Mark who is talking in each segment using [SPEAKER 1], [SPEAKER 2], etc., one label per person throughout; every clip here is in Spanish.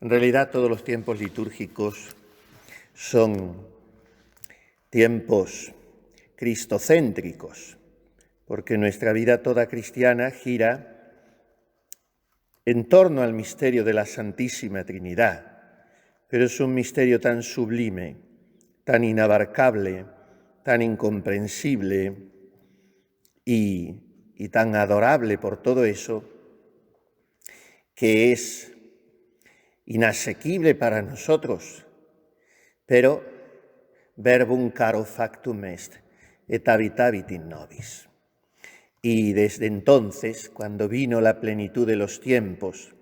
[SPEAKER 1] En realidad todos los tiempos litúrgicos son tiempos cristocéntricos, porque nuestra vida toda cristiana gira en torno al misterio de la Santísima Trinidad, pero es un misterio tan sublime, tan inabarcable, tan incomprensible y tan adorable por todo eso, que es inasequible para nosotros, pero verbum caro factum est, et habitavit in nobis. Y desde entonces, cuando vino la plenitud de los tiempos,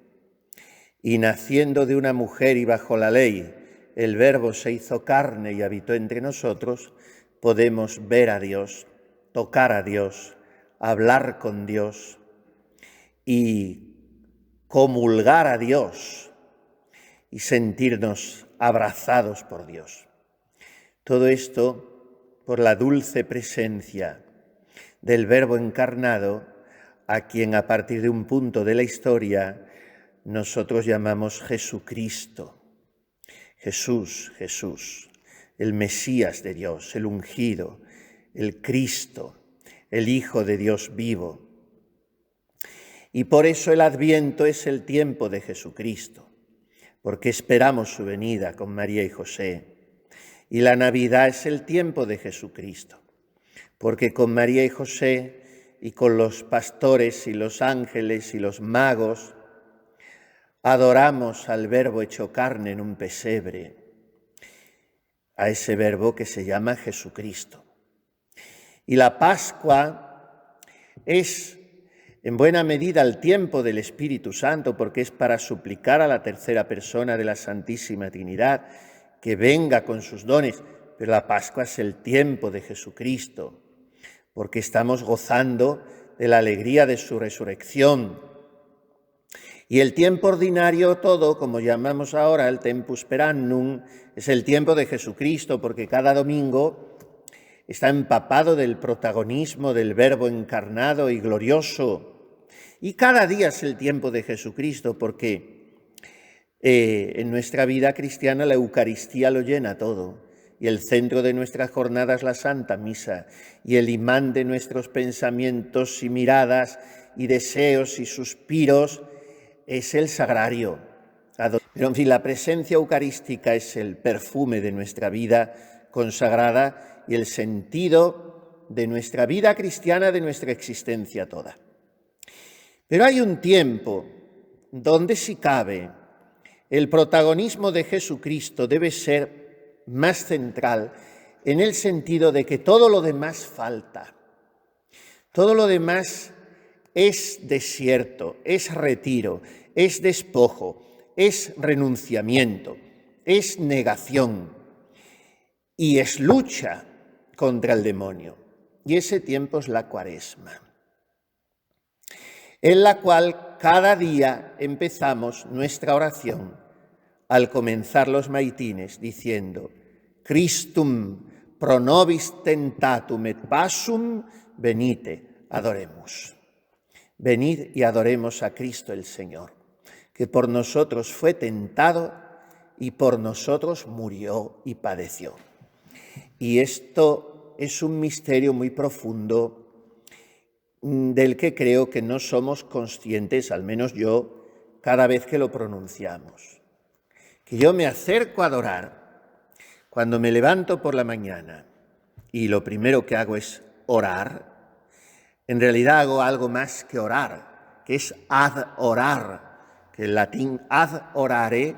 [SPEAKER 1] y naciendo de una mujer y bajo la ley, el Verbo se hizo carne y habitó entre nosotros, podemos ver a Dios, tocar a Dios, hablar con Dios y comulgar a Dios y sentirnos abrazados por Dios. Todo esto por la dulce presencia del Verbo encarnado, a quien a partir de un punto de la historia nosotros llamamos Jesucristo. Jesús, el Mesías de Dios, el ungido, el Cristo, el Hijo de Dios vivo. Y por eso el Adviento es el tiempo de Jesucristo, porque esperamos su venida con María y José. Y la Navidad es el tiempo de Jesucristo, porque con María y José y con los pastores y los ángeles y los magos adoramos al Verbo hecho carne en un pesebre, a ese Verbo que se llama Jesucristo. Y la Pascua es en buena medida el tiempo del Espíritu Santo, porque es para suplicar a la tercera persona de la Santísima Trinidad que venga con sus dones, pero la Pascua es el tiempo de Jesucristo, porque estamos gozando de la alegría de su resurrección. Y el tiempo ordinario todo, como llamamos ahora el tempus per annum, es el tiempo de Jesucristo, porque cada domingo está empapado del protagonismo del Verbo encarnado y glorioso. Y cada día es el tiempo de Jesucristo, porque en nuestra vida cristiana la Eucaristía lo llena todo. Y el centro de nuestra jornada es la Santa Misa, y el imán de nuestros pensamientos y miradas y deseos y suspiros es el sagrario. Pero en fin, la presencia eucarística es el perfume de nuestra vida consagrada y el sentido de nuestra vida cristiana, de nuestra existencia toda. Pero hay un tiempo donde, si cabe, el protagonismo de Jesucristo debe ser más central, en el sentido de que todo lo demás falta. Todo lo demás es desierto, es retiro, es despojo, es renunciamiento, es negación y es lucha contra el demonio. Y ese tiempo es la Cuaresma, en la cual cada día empezamos nuestra oración al comenzar los maitines diciendo: Christum pro nobis tentatum et passum, venite, adoremus. Venid y adoremos a Cristo el Señor, que por nosotros fue tentado y por nosotros murió y padeció. Y esto es un misterio muy profundo del que creo que no somos conscientes, al menos yo, cada vez que lo pronunciamos. Que yo me acerco a adorar cuando me levanto por la mañana y lo primero que hago es orar. En realidad hago algo más que orar, que es adorar, que en latín ad orare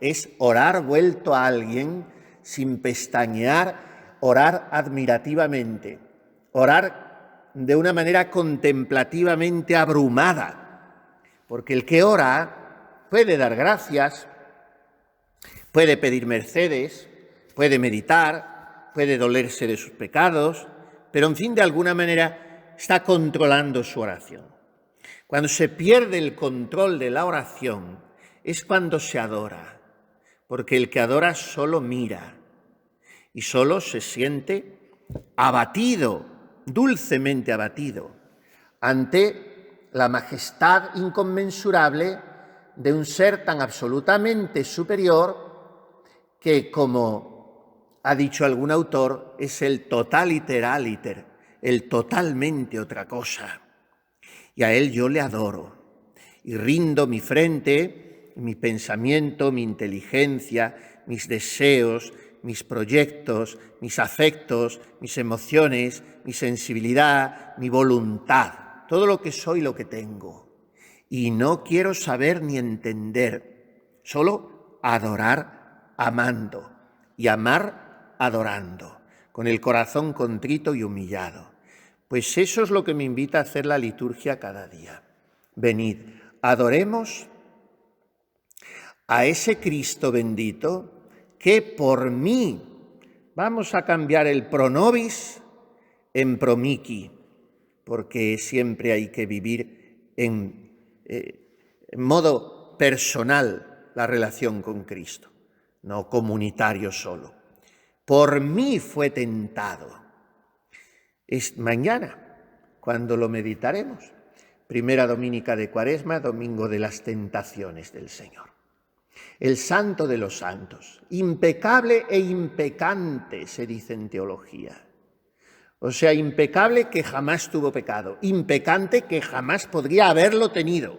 [SPEAKER 1] es orar vuelto a alguien sin pestañear, orar admirativamente, orar de una manera contemplativamente abrumada, porque el que ora puede dar gracias, puede pedir mercedes, puede meditar, puede dolerse de sus pecados, pero en fin, de alguna manera está controlando su oración. Cuando se pierde el control de la oración es cuando se adora, porque el que adora solo mira y solo se siente abatido, dulcemente abatido, ante la majestad inconmensurable de un ser tan absolutamente superior que, como ha dicho algún autor, es el totaliter aliter, el totalmente otra cosa. Y a él yo le adoro y rindo mi frente, mi pensamiento, mi inteligencia, mis deseos, mis proyectos, mis afectos, mis emociones, mi sensibilidad, mi voluntad, todo lo que soy, lo que tengo. Y no quiero saber ni entender, solo adorar amando y amar adorando, con el corazón contrito y humillado. Pues eso es lo que me invita a hacer la liturgia cada día. Venid, adoremos a ese Cristo bendito que por mí, vamos a cambiar el pro nobis en pro mihi, porque siempre hay que vivir en modo personal la relación con Cristo, no comunitario solo. Por mí fue tentado. Es mañana cuando lo meditaremos. Primera dominica de Cuaresma, domingo de las tentaciones del Señor. El santo de los santos, impecable e impecante, se dice en teología. O sea, impecable que jamás tuvo pecado, impecante que jamás podría haberlo tenido.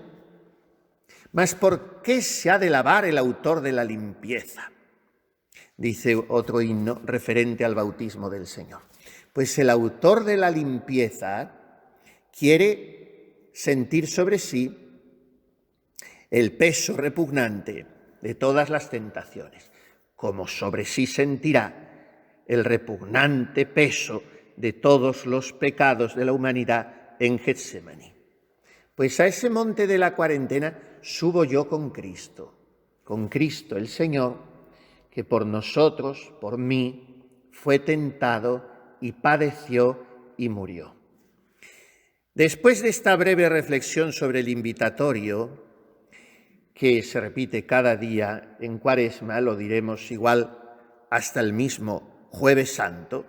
[SPEAKER 1] Mas ¿por qué se ha de alabar el autor de la limpieza? Dice otro himno referente al bautismo del Señor. Pues el autor de la limpieza quiere sentir sobre sí el peso repugnante de todas las tentaciones, como sobre sí sentirá el repugnante peso de todos los pecados de la humanidad en Getsemaní. Pues a ese monte de la cuarentena subo yo con Cristo el Señor, que por nosotros, por mí, fue tentado y padeció y murió. Después de esta breve reflexión sobre el invitatorio, que se repite cada día en Cuaresma, lo diremos igual hasta el mismo Jueves Santo,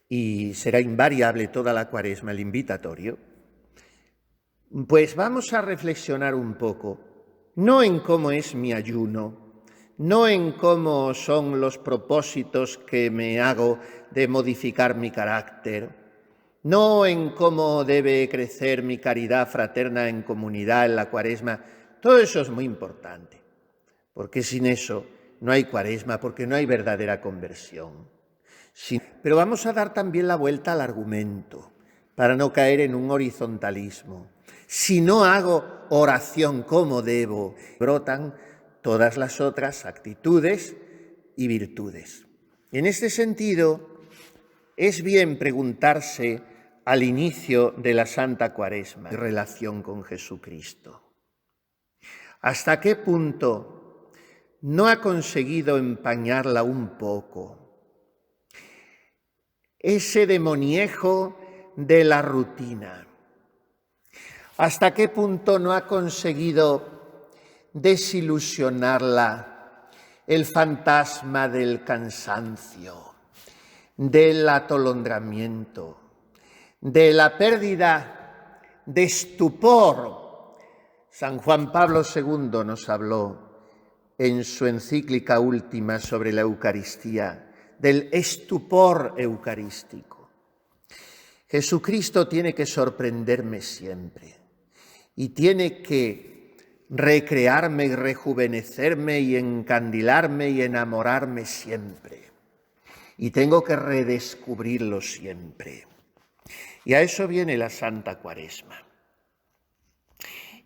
[SPEAKER 1] y será invariable toda la Cuaresma el invitatorio, pues vamos a reflexionar un poco, no en cómo es mi ayuno, no en cómo son los propósitos que me hago de modificar mi carácter, no en cómo debe crecer mi caridad fraterna en comunidad en la Cuaresma. Todo eso es muy importante, porque sin eso no hay Cuaresma, porque no hay verdadera conversión. Pero vamos a dar también la vuelta al argumento, para no caer en un horizontalismo. Si no hago oración como debo, brotan todas las otras actitudes y virtudes. En este sentido, es bien preguntarse al inicio de la Santa Cuaresma, en relación con Jesucristo. ¿Hasta qué punto no ha conseguido empañarla un poco ese demoniejo de la rutina? ¿Hasta qué punto no ha conseguido desilusionarla el fantasma del cansancio, del atolondramiento, de la pérdida de estupor? San Juan Pablo II nos habló en su encíclica última sobre la Eucaristía del estupor eucarístico. Jesucristo tiene que sorprenderme siempre y tiene que recrearme y rejuvenecerme y encandilarme y enamorarme siempre. Y tengo que redescubrirlo siempre. Y a eso viene la Santa Cuaresma.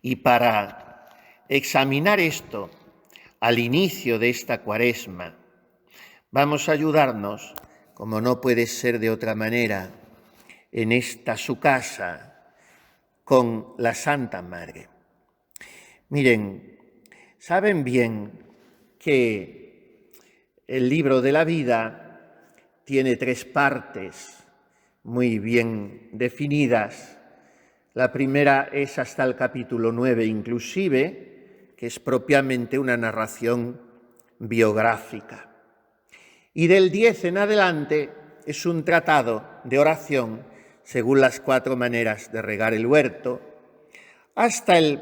[SPEAKER 1] Y para examinar esto al inicio de esta Cuaresma, vamos a ayudarnos, como no puede ser de otra manera, en esta su casa, con la Santa Madre. Miren, saben bien que el libro de la vida tiene 3 partes muy bien definidas. La primera es hasta el capítulo 9 inclusive, que es propiamente una narración biográfica. Y del 10 en adelante es un tratado de oración según las 4 maneras de regar el huerto, hasta el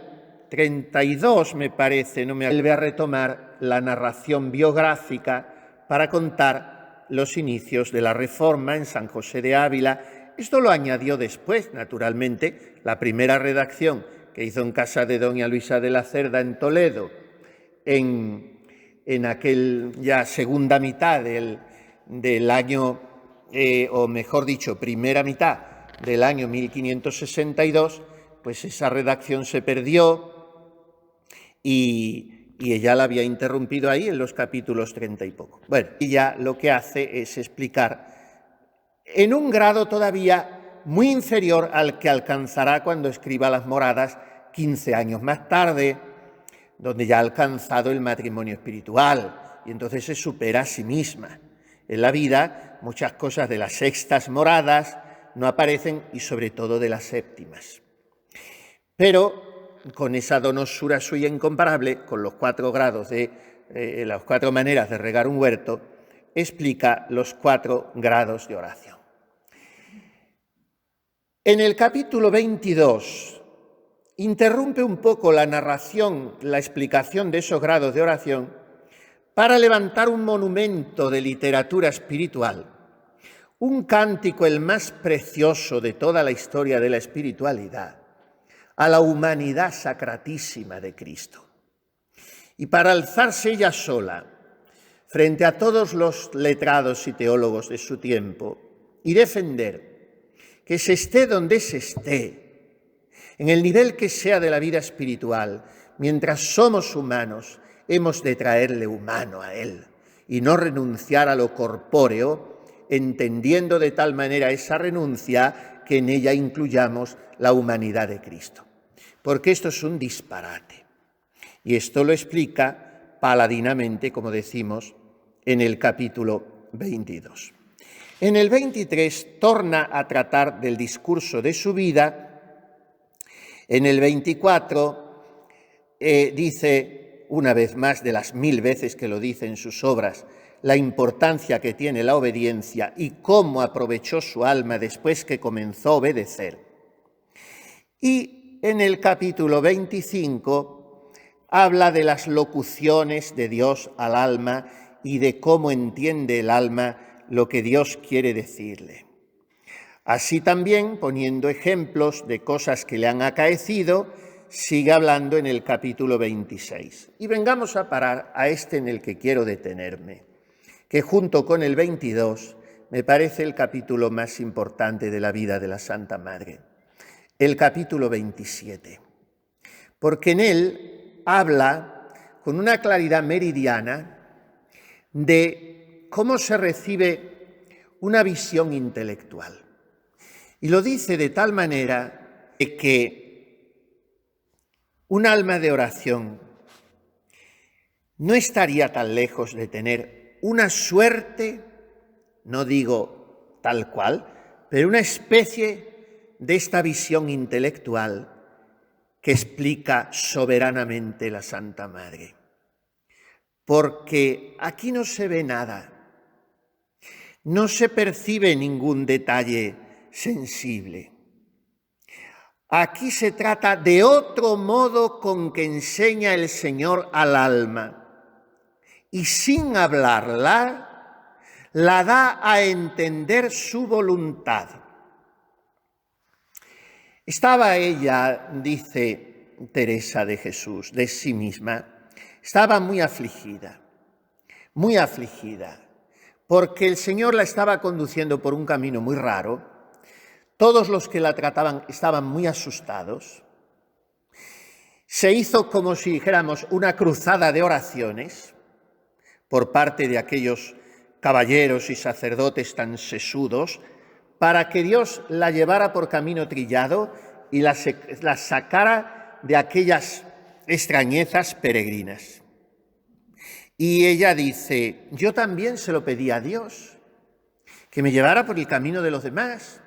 [SPEAKER 1] 32, me parece, no me vuelve a retomar la narración biográfica para contar los inicios de la Reforma en San José de Ávila. Esto lo añadió después, naturalmente, la primera redacción que hizo en casa de doña Luisa de la Cerda en Toledo, en aquel ya segunda mitad del año, o mejor dicho, primera mitad del año 1562, pues esa redacción se perdió y ella la había interrumpido ahí en los capítulos 30 y poco. Bueno, ella lo que hace es explicar en un grado todavía muy inferior al que alcanzará cuando escriba las Moradas 15 años más tarde, donde ya ha alcanzado el matrimonio espiritual y entonces se supera a sí misma. En la vida muchas cosas de las sextas moradas no aparecen y sobre todo de las séptimas. Pero con esa donosura suya incomparable, con los 4 grados las 4 maneras de regar un huerto, explica los 4 grados de oración. En el capítulo 22 interrumpe un poco la narración, la explicación de esos grados de oración para levantar un monumento de literatura espiritual, un cántico el más precioso de toda la historia de la espiritualidad, a la humanidad sacratísima de Cristo. Y para alzarse ella sola, frente a todos los letrados y teólogos de su tiempo, y defender que se esté donde se esté, en el nivel que sea de la vida espiritual, mientras somos humanos, hemos de traerle humano a Él y no renunciar a lo corpóreo, entendiendo de tal manera esa renuncia que en ella incluyamos la humanidad de Cristo. Porque esto es un disparate. Y esto lo explica paladinamente, como decimos, en el capítulo 22. En el 23 torna a tratar del discurso de su vida. En el 24 dice, una vez más de las 1000 veces que lo dice en sus obras, la importancia que tiene la obediencia y cómo aprovechó su alma después que comenzó a obedecer. Y en el capítulo 25 habla de las locuciones de Dios al alma y de cómo entiende el alma lo que Dios quiere decirle. Así también, poniendo ejemplos de cosas que le han acaecido, sigue hablando en el capítulo 26. Y vengamos a parar a este en el que quiero detenerme, que junto con el 22 me parece el capítulo más importante de la vida de la Santa Madre, el capítulo 27, porque en él habla con una claridad meridiana de cómo se recibe una visión intelectual. Y lo dice de tal manera que un alma de oración no estaría tan lejos de tener una suerte, no digo tal cual, pero una especie de esta visión intelectual que explica soberanamente la Santa Madre. Porque aquí no se ve nada, no se percibe ningún detalle sensible. Aquí se trata de otro modo con que enseña el Señor al alma y sin hablarla, la da a entender su voluntad. Estaba ella, dice Teresa de Jesús, de sí misma, estaba muy afligida, porque el Señor la estaba conduciendo por un camino muy raro. Todos los que la trataban estaban muy asustados. Se hizo, como si dijéramos, una cruzada de oraciones por parte de aquellos caballeros y sacerdotes tan sesudos para que Dios la llevara por camino trillado y la sacara de aquellas extrañezas peregrinas. Y ella dice, yo también se lo pedí a Dios, que me llevara por el camino de los demás,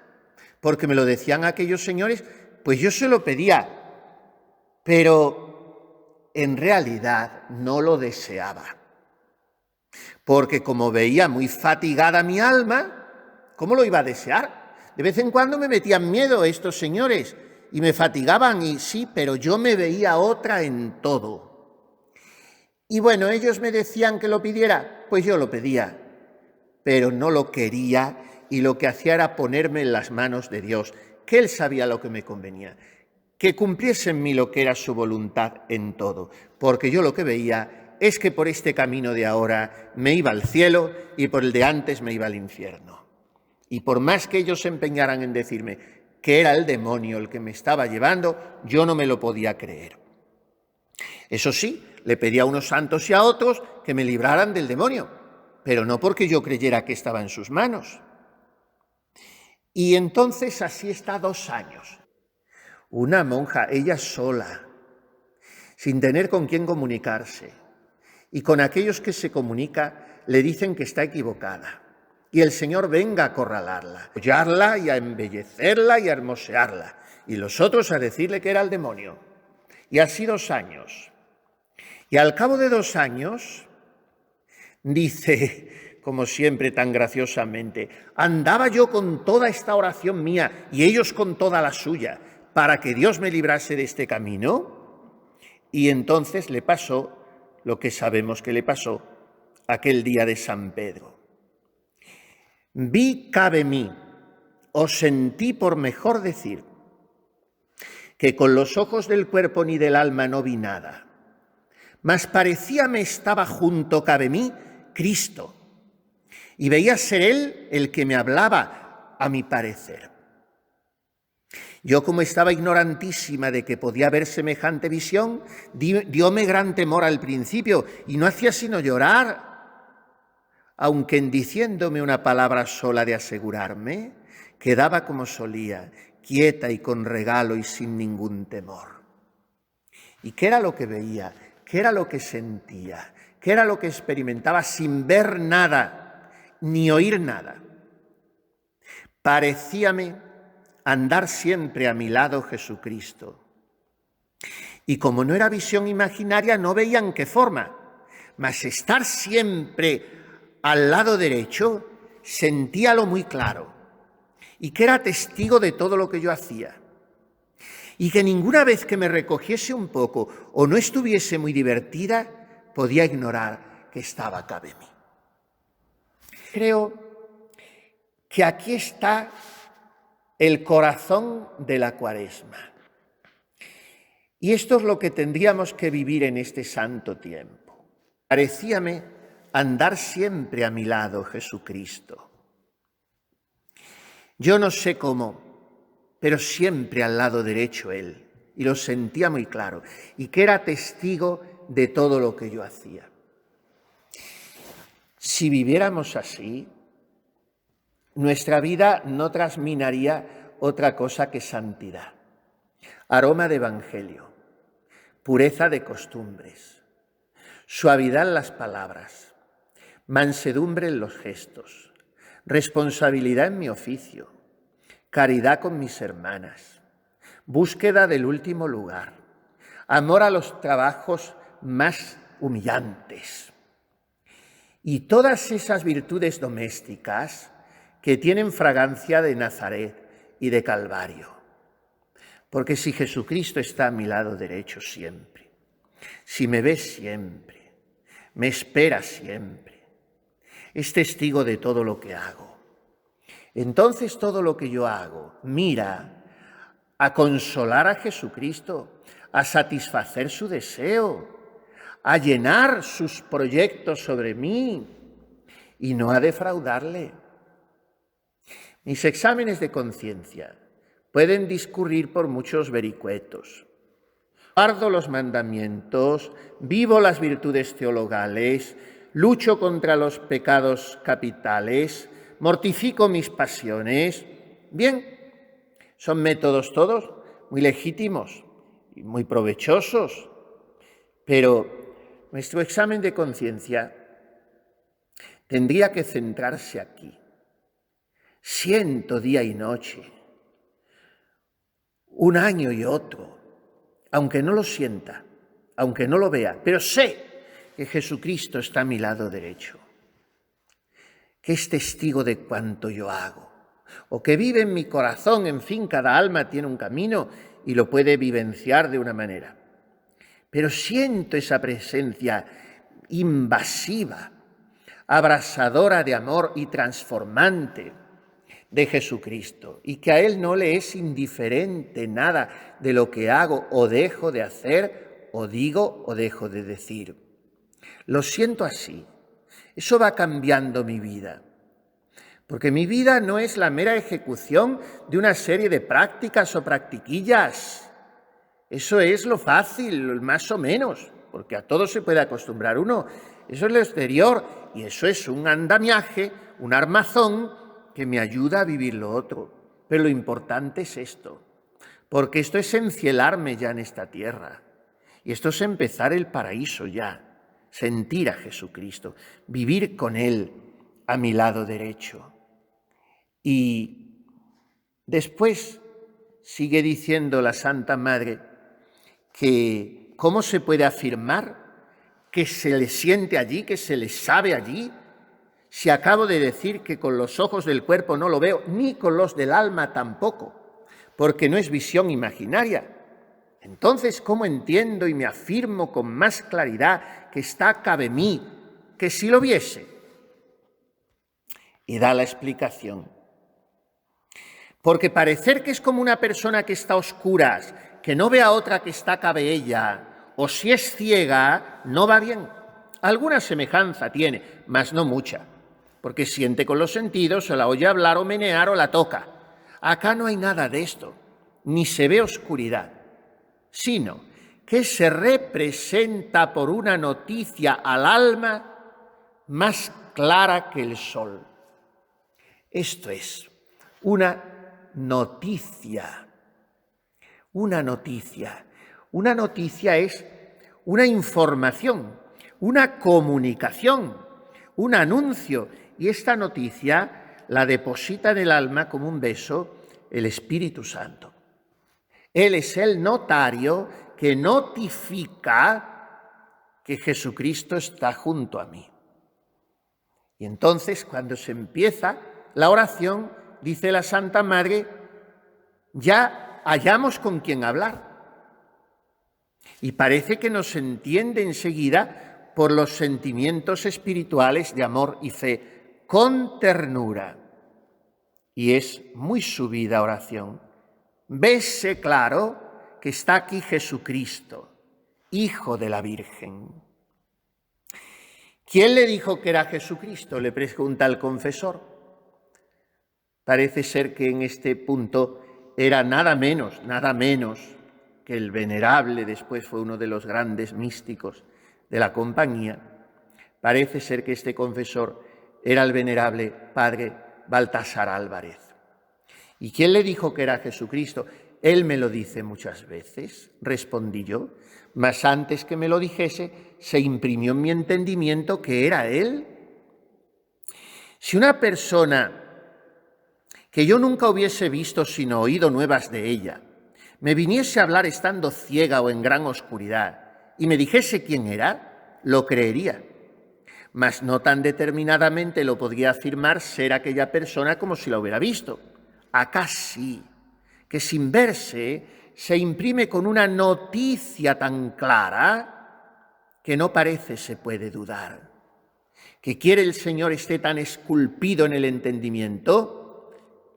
[SPEAKER 1] porque me lo decían aquellos señores, pues yo se lo pedía, pero en realidad no lo deseaba. Porque como veía muy fatigada mi alma, ¿cómo lo iba a desear? De vez en cuando me metían miedo estos señores y me fatigaban, y sí, pero yo me veía otra en todo. Y bueno, ellos me decían que lo pidiera, pues yo lo pedía, pero no lo quería, y lo que hacía era ponerme en las manos de Dios, que Él sabía lo que me convenía, que cumpliese en mí lo que era su voluntad en todo, porque yo lo que veía es que por este camino de ahora me iba al cielo y por el de antes me iba al infierno. Y por más que ellos se empeñaran en decirme que era el demonio el que me estaba llevando, yo no me lo podía creer. Eso sí, le pedía a unos santos y a otros que me libraran del demonio, pero no porque yo creyera que estaba en sus manos. Y entonces así está 2 años. Una monja, ella sola, sin tener con quién comunicarse, y con aquellos que se comunica le dicen que está equivocada. Y el Señor venga a acorralarla, a apoyarla y a embellecerla y a hermosearla, y los otros a decirle que era el demonio. Y así 2 años. Y al cabo de 2 años, dice, como siempre tan graciosamente, andaba yo con toda esta oración mía y ellos con toda la suya, para que Dios me librase de este camino. Y entonces le pasó lo que sabemos que le pasó aquel día de San Pedro. Vi cabe mí, o sentí, por mejor decir, que con los ojos del cuerpo ni del alma no vi nada, mas parecíame estaba junto cabe mí Cristo, y veía ser Él el que me hablaba, a mi parecer. Yo, como estaba ignorantísima de que podía haber semejante visión, dióme gran temor al principio, y no hacía sino llorar, aunque en diciéndome una palabra sola de asegurarme, quedaba como solía, quieta y con regalo y sin ningún temor. ¿Y qué era lo que veía? ¿Qué era lo que sentía? ¿Qué era lo que experimentaba sin ver nada, ni oír nada? Parecíame andar siempre a mi lado Jesucristo. Y como no era visión imaginaria, no veía en qué forma, mas estar siempre al lado derecho, sentíalo muy claro, y que era testigo de todo lo que yo hacía, y que ninguna vez que me recogiese un poco o no estuviese muy divertida, podía ignorar que estaba cabe mí. Creo que aquí está el corazón de la Cuaresma, y esto es lo que tendríamos que vivir en este santo tiempo. Parecíame andar siempre a mi lado Jesucristo. Yo no sé cómo, pero siempre al lado derecho Él, y lo sentía muy claro, y que era testigo de todo lo que yo hacía. Si viviéramos así, nuestra vida no trasminaría otra cosa que santidad, aroma de evangelio, pureza de costumbres, suavidad en las palabras, mansedumbre en los gestos, responsabilidad en mi oficio, caridad con mis hermanas, búsqueda del último lugar, amor a los trabajos más humillantes. Y todas esas virtudes domésticas que tienen fragancia de Nazaret y de Calvario. Porque si Jesucristo está a mi lado derecho siempre, si me ve siempre, me espera siempre, es testigo de todo lo que hago. Entonces todo lo que yo hago mira a consolar a Jesucristo, a satisfacer su deseo, a llenar sus proyectos sobre mí y no a defraudarle. Mis exámenes de conciencia pueden discurrir por muchos vericuetos. Guardo los mandamientos, vivo las virtudes teologales, lucho contra los pecados capitales, mortifico mis pasiones. Bien, son métodos todos muy legítimos y muy provechosos, pero nuestro examen de conciencia tendría que centrarse aquí. Siento día y noche, un año y otro, aunque no lo sienta, aunque no lo vea, pero sé que Jesucristo está a mi lado derecho, que es testigo de cuanto yo hago, o que vive en mi corazón. En fin, cada alma tiene un camino y lo puede vivenciar de una manera. Pero siento esa presencia invasiva, abrasadora de amor y transformante de Jesucristo, y que a Él no le es indiferente nada de lo que hago o dejo de hacer, o digo o dejo de decir. Lo siento así. Eso va cambiando mi vida. Porque mi vida no es la mera ejecución de una serie de prácticas o practiquillas. Eso es lo fácil, más o menos, porque a todo se puede acostumbrar uno. Eso es lo exterior y eso es un andamiaje, un armazón que me ayuda a vivir lo otro. Pero lo importante es esto, porque esto es encielarme ya en esta tierra y esto es empezar el paraíso ya, sentir a Jesucristo, vivir con Él a mi lado derecho. Y después sigue diciendo la Santa Madre que cómo se puede afirmar que se le siente allí, que se le sabe allí, si acabo de decir que con los ojos del cuerpo no lo veo, ni con los del alma tampoco, porque no es visión imaginaria. Entonces, ¿cómo entiendo y me afirmo con más claridad que está cabe mí, que si lo viese? Y da la explicación. Porque parecer que es como una persona que está a oscuras, que no ve a otra que está cabe ella, o si es ciega, no va bien. Alguna semejanza tiene, mas no mucha, porque siente con los sentidos, o la oye hablar o menear o la toca. Acá no hay nada de esto, ni se ve oscuridad, sino que se representa por una noticia al alma más clara que el sol. Esto es una noticia. Una noticia. Una noticia es una información, una comunicación, un anuncio. Y esta noticia la deposita en el alma como un beso el Espíritu Santo. Él es el notario que notifica que Jesucristo está junto a mí. Y entonces, cuando se empieza la oración, dice la Santa Madre, ya hallamos con quién hablar. Y parece que nos entiende enseguida por los sentimientos espirituales de amor y fe, con ternura. Y es muy subida oración. Vese claro que está aquí Jesucristo, Hijo de la Virgen. ¿Quién le dijo que era Jesucristo?, le pregunta el confesor. Parece ser que en este punto era nada menos que el venerable, después fue uno de los grandes místicos de la compañía. Parece ser que este confesor era el venerable padre Baltasar Álvarez. ¿Y quién le dijo que era Jesucristo? Él me lo dice muchas veces, respondí yo, mas antes que me lo dijese, se imprimió en mi entendimiento que era Él. Si una persona que yo nunca hubiese visto sino oído nuevas de ella, me viniese a hablar estando ciega o en gran oscuridad y me dijese quién era, lo creería, mas no tan determinadamente lo podría afirmar ser aquella persona como si la hubiera visto. Acá sí, que sin verse se imprime con una noticia tan clara que no parece se puede dudar. Que quiere el Señor esté tan esculpido en el entendimiento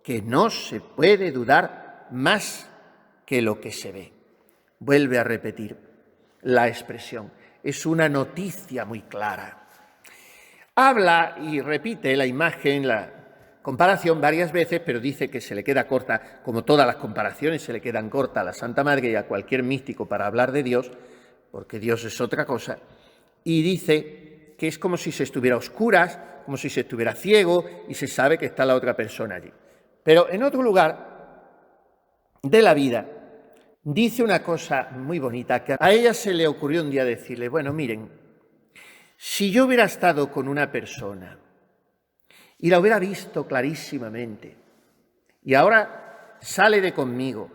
[SPEAKER 1] que no se puede dudar más que lo que se ve. Vuelve a repetir la expresión. Es una noticia muy clara. Habla y repite la imagen, la comparación varias veces, pero dice que se le queda corta, como todas las comparaciones se le quedan cortas a la Santa Madre y a cualquier místico para hablar de Dios, porque Dios es otra cosa, y dice que es como si se estuviera a oscuras, como si se estuviera ciego y se sabe que está la otra persona allí. Pero en otro lugar de la vida dice una cosa muy bonita, que a ella se le ocurrió un día decirle, bueno, miren, si yo hubiera estado con una persona y la hubiera visto clarísimamente y ahora sale de conmigo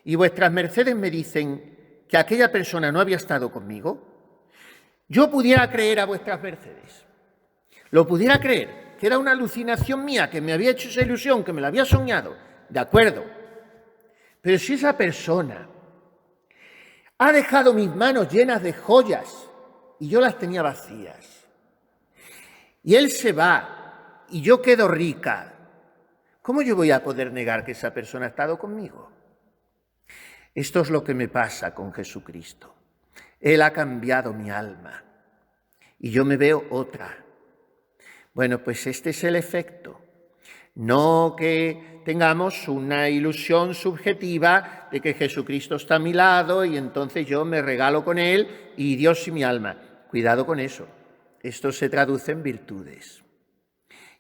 [SPEAKER 1] y vuestras mercedes me dicen que aquella persona no había estado conmigo, yo pudiera creer a vuestras mercedes, lo pudiera creer, que era una alucinación mía, que me había hecho esa ilusión, que me la había soñado, de acuerdo. Pero si esa persona ha dejado mis manos llenas de joyas y yo las tenía vacías, y él se va y yo quedo rica, ¿cómo yo voy a poder negar que esa persona ha estado conmigo? Esto es lo que me pasa con Jesucristo. Él ha cambiado mi alma y yo me veo otra. Bueno, pues este es el efecto. No que tengamos una ilusión subjetiva de que Jesucristo está a mi lado y entonces yo me regalo con Él y Dios y mi alma. Cuidado con eso. Esto se traduce en virtudes.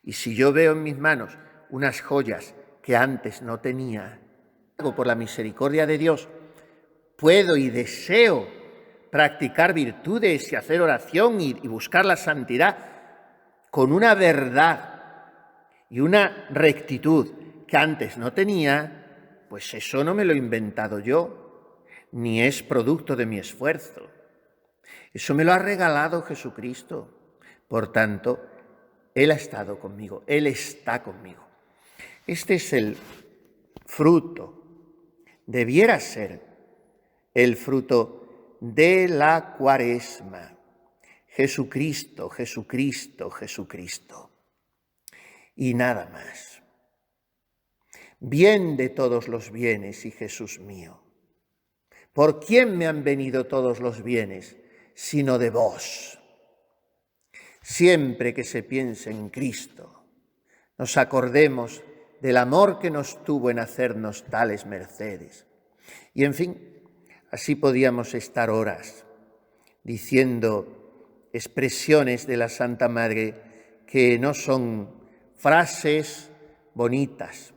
[SPEAKER 1] Y si yo veo en mis manos unas joyas que antes no tenía, por la misericordia de Dios, puedo y deseo practicar virtudes y hacer oración y buscar la santidad con una verdad y una rectitud que antes no tenía, pues eso no me lo he inventado yo, ni es producto de mi esfuerzo. Eso me lo ha regalado Jesucristo. Por tanto, Él ha estado conmigo, Él está conmigo. Este es el fruto, debiera ser el fruto de la Cuaresma. Jesucristo, Jesucristo, Jesucristo. Y nada más. Bien de todos los bienes y Jesús mío. ¿Por quién me han venido todos los bienes, sino de vos? Siempre que se piense en Cristo, nos acordemos del amor que nos tuvo en hacernos tales mercedes. Y en fin, así podíamos estar horas diciendo expresiones de la Santa Madre que no son frases bonitas,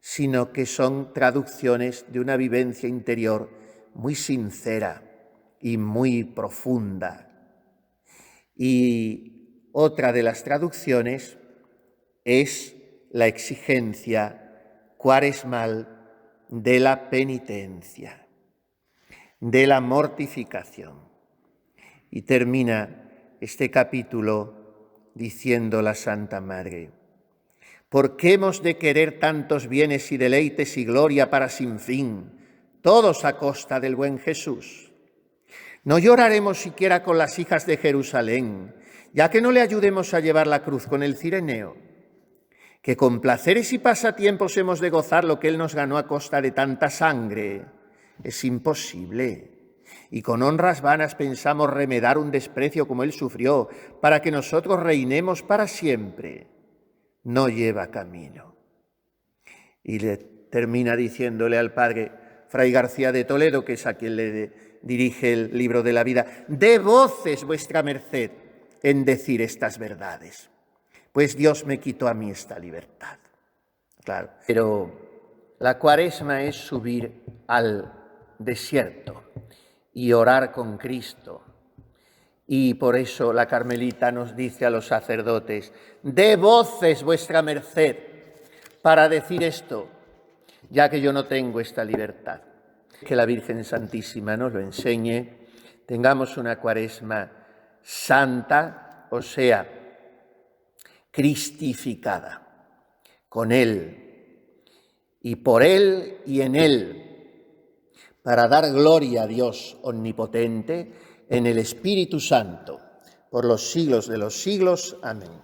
[SPEAKER 1] sino que son traducciones de una vivencia interior muy sincera y muy profunda. Y otra de las traducciones es la exigencia cuaresmal de la penitencia, de la mortificación. Y termina este capítulo diciendo la Santa Madre: ¿por qué hemos de querer tantos bienes y deleites y gloria para sin fin, todos a costa del buen Jesús? No lloraremos siquiera con las hijas de Jerusalén, ya que no le ayudemos a llevar la cruz con el cireneo. Que con placeres y pasatiempos hemos de gozar lo que Él nos ganó a costa de tanta sangre. Es imposible. Y con honras vanas pensamos remedar un desprecio como Él sufrió, para que nosotros reinemos para siempre. No lleva camino. Y le termina diciéndole al padre Fray García de Toledo, que es a quien le dirige el libro de la vida: dé voces vuestra merced en decir estas verdades, pues Dios me quitó a mí esta libertad. Claro, pero la Cuaresma es subir al desierto y orar con Cristo. Y por eso la Carmelita nos dice a los sacerdotes: dé voces vuestra merced para decir esto, ya que yo no tengo esta libertad. Que la Virgen Santísima nos lo enseñe, tengamos una Cuaresma santa, o sea, cristificada, con Él y por Él y en Él, para dar gloria a Dios omnipotente en el Espíritu Santo, por los siglos de los siglos. Amén.